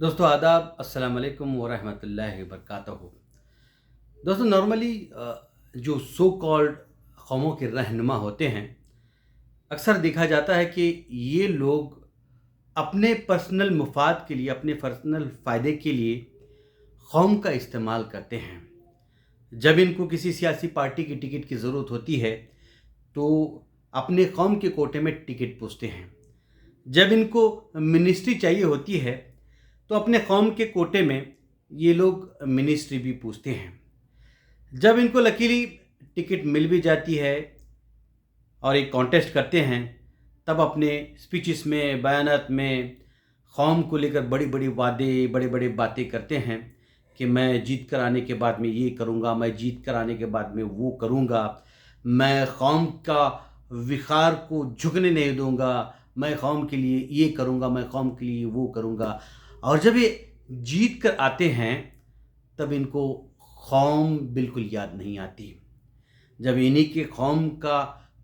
दोस्तों आदाब, अस्सलाम वालेकुम वरहमतुल्लाहि वबरकातुहू। दोस्तों नॉर्मली जो सो कॉल्ड कौमों के रहनुमा होते हैं, अक्सर देखा जाता है कि ये लोग अपने पर्सनल मुफाद के लिए, अपने पर्सनल फ़ायदे के लिए कौम का इस्तेमाल करते हैं। जब इनको किसी सियासी पार्टी की टिकट की ज़रूरत होती है तो अपने कौम के कोटे में टिकट पूछते हैं। जब इनको मिनिस्ट्री चाहिए होती है तो अपने कौम के कोटे में ये लोग मिनिस्ट्री भी पूछते हैं। जब इनको लकीली टिकट मिल भी जाती है और एक कॉन्टेस्ट करते हैं, तब अपने स्पीचेस में, बयानात में कौम को लेकर बड़ी बड़ी वादे, बड़े बड़े बातें करते हैं कि मैं जीत कर आने के बाद में ये करूँगा, मैं जीत कर आने के बाद में वो करूँगा, मैं कौम का विकार को झुकने नहीं दूँगा, मैं कौम के लिए ये करूँगा, मैं कौम के लिए वो करूँगा। और जब ये जीत कर आते हैं तब इनको कौम बिल्कुल याद नहीं आती। जब इन्हीं के कौम का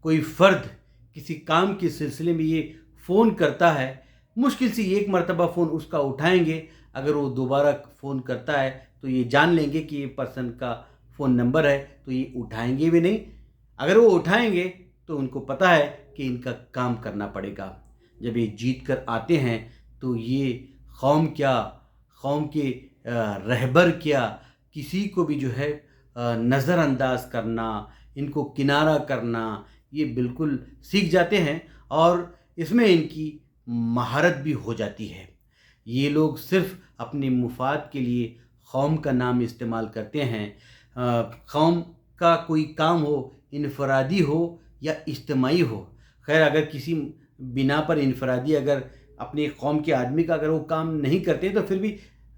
कोई फ़र्द किसी काम के सिलसिले में ये फ़ोन करता है, मुश्किल से एक मरतबा फ़ोन उसका उठाएंगे। अगर वो दोबारा फ़ोन करता है तो ये जान लेंगे कि ये पर्सन का फ़ोन नंबर है, तो ये उठाएंगे भी नहीं। अगर वो उठाएंगे तो उनको पता है कि इनका काम करना पड़ेगा। जब ये जीत कर आते हैं तो ये कौम क्या, कौम के रहबर क्या, किसी को भी जो है नज़रअंदाज करना, इनको किनारा करना, ये बिल्कुल सीख जाते हैं और इसमें इनकी महारत भी हो जाती है। ये लोग सिर्फ़ अपने मुफाद के लिए कौम का नाम इस्तेमाल करते हैं। कौम का कोई काम हो, इनफरादी हो या इज्तिमाई हो, खैर अगर किसी बिना पर इनफरादी अगर अपने कौम के आदमी का अगर वो काम नहीं करते तो फिर भी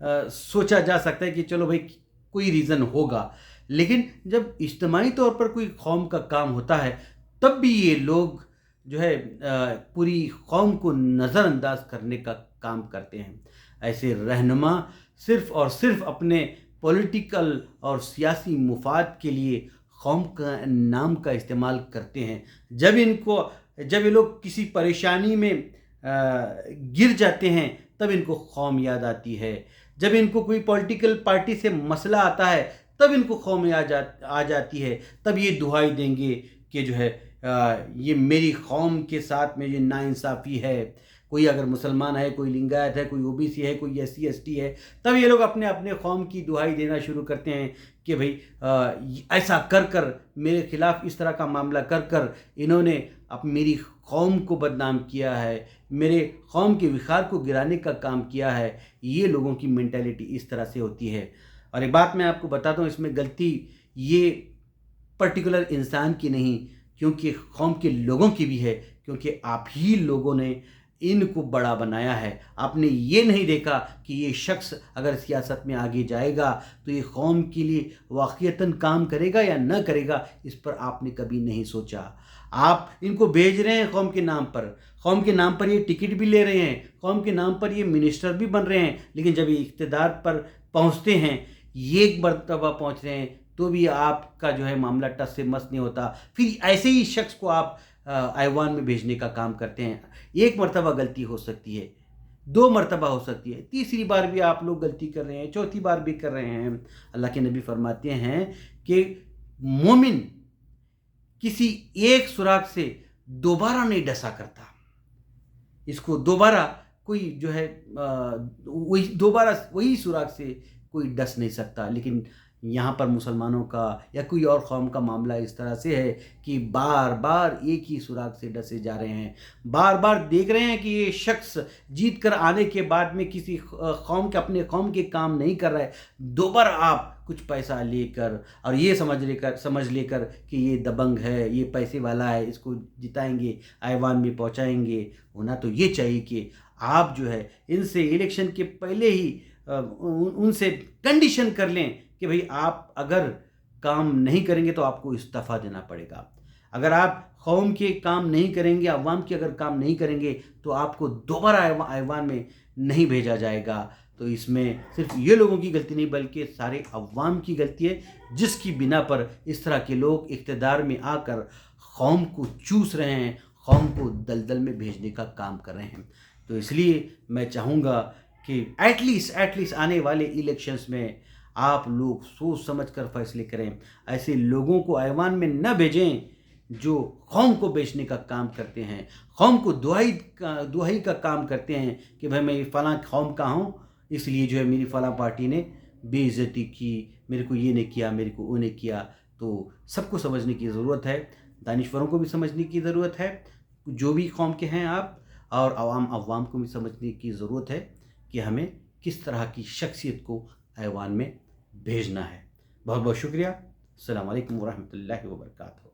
सोचा जा सकता है कि चलो भाई कोई रीज़न होगा। लेकिन जब इज्तिमाई तौर पर कोई कौम का काम होता है तब भी ये लोग जो है पूरी कौम को नज़रअंदाज करने का काम करते हैं। ऐसे रहनुमा सिर्फ़ और सिर्फ़ अपने पॉलिटिकल और सियासी मुफाद के लिए कौम का नाम का इस्तेमाल करते हैं। जब ये लोग किसी परेशानी में गिर जाते हैं तब इनको कौम याद आती है। जब इनको कोई पॉलिटिकल पार्टी से मसला आता है तब इनको कौम याद आ जाती है। तब ये दुहाई देंगे कि जो है ये मेरी कौम के साथ में ये नाइंसाफ़ी है। कोई अगर मुसलमान है, कोई लिंगायत है, कोई ओबीसी है, कोई एससी एसटी है, तब ये लोग अपने अपने कौम की दुहाई देना शुरू करते हैं कि भाई ऐसा कर कर मेरे ख़िलाफ़ इस तरह का मामला कर कर इन्होंने अब मेरी कौम को बदनाम किया है, मेरे कौम के विकार को गिराने का काम किया है। ये लोगों की मेंटालिटी इस तरह से होती है। और एक बात मैं आपको बताता हूँ, इसमें गलती ये पर्टिकुलर इंसान की नहीं, क्योंकि कौम के लोगों की भी है, क्योंकि आप ही लोगों ने इनको बड़ा बनाया है। आपने ये नहीं देखा कि ये शख्स अगर सियासत में आगे जाएगा तो ये कौम के लिए वाक़ईतन काम करेगा या न करेगा, इस पर आपने कभी नहीं सोचा। आप इनको भेज रहे हैं कौम के नाम पर, कौम के नाम पर ये टिकट भी ले रहे हैं, कौम के नाम पर ये मिनिस्टर भी बन रहे हैं, लेकिन जब ये इक़्तिदार पर पहुँचते हैं, एक मरतबा पहुँच रहे हैं, तो भी आपका जो है मामला टस से मस नहीं होता। फिर ऐसे ही शख्स को आप ऐवान में भेजने का काम करते हैं। एक मरतबा गलती हो सकती है, 2 मरतबा हो सकती है, तीसरी बार भी आप लोग गलती कर रहे हैं, चौथी बार भी कर रहे हैं। अल्लाह के नबी फरमाते हैं कि मोमिन किसी एक सुराख से दोबारा नहीं डसा करता। इसको दोबारा कोई जो है वही दोबारा वही सुराख से कोई डस नहीं सकता। लेकिन यहाँ पर मुसलमानों का या कोई और कौम का मामला इस तरह से है कि बार बार एक ही सुराग से डसे जा रहे हैं। बार बार देख रहे हैं कि ये शख्स जीत कर आने के बाद में किसी कौम के, अपने कौम के काम नहीं कर रहा है। दोबारा आप कुछ पैसा लेकर और ये समझ लेकर कि ये दबंग है, ये पैसे वाला है, इसको जिताएंगे, ऐवान में पहुँचाएंगे। होना तो ये चाहिए कि आप जो है इनसे इलेक्शन के पहले ही उनसे कंडीशन कर लें कि भाई आप अगर काम नहीं करेंगे तो आपको इस्तीफ़ा देना पड़ेगा। अगर आप कौम के काम नहीं करेंगे, अवाम के अगर काम नहीं करेंगे तो आपको दोबारा ऐवान में नहीं भेजा जाएगा। तो इसमें सिर्फ ये लोगों की गलती नहीं बल्कि सारे अवाम की गलती है, जिसकी बिना पर इस तरह के लोग इक़्तिदार में आकर कौम को चूस रहे हैं, कौम को दलदल में भेजने का काम कर रहे हैं। तो इसलिए मैं चाहूँगा کہ ایٹ لیسٹ آنے والے الیکشنز میں آپ لوگ سوچ سمجھ کر فیصلے کریں. ایسے لوگوں کو ایوان میں نہ بھیجیں جو قوم کو بیچنے کا کام کرتے ہیں، قوم کو دہائی کا کام کرتے ہیں کہ بھائی میں فلاں قوم کا ہوں، اس لیے جو ہے میری فلاں پارٹی نے بے عزتی کی، میرے کو یہ نہیں کیا، میرے کو وہ نہیں کیا. تو سب کو سمجھنے کی ضرورت ہے، دانشوروں کو بھی سمجھنے کی ضرورت ہے، جو بھی قوم کے ہیں آپ، اور عوام کو بھی سمجھنے کی ضرورت ہے کہ ہمیں کس طرح کی شخصیت کو ایوان میں بھیجنا ہے. بہت بہت شکریہ. السلام علیکم ورحمۃ اللہ وبرکاتہ.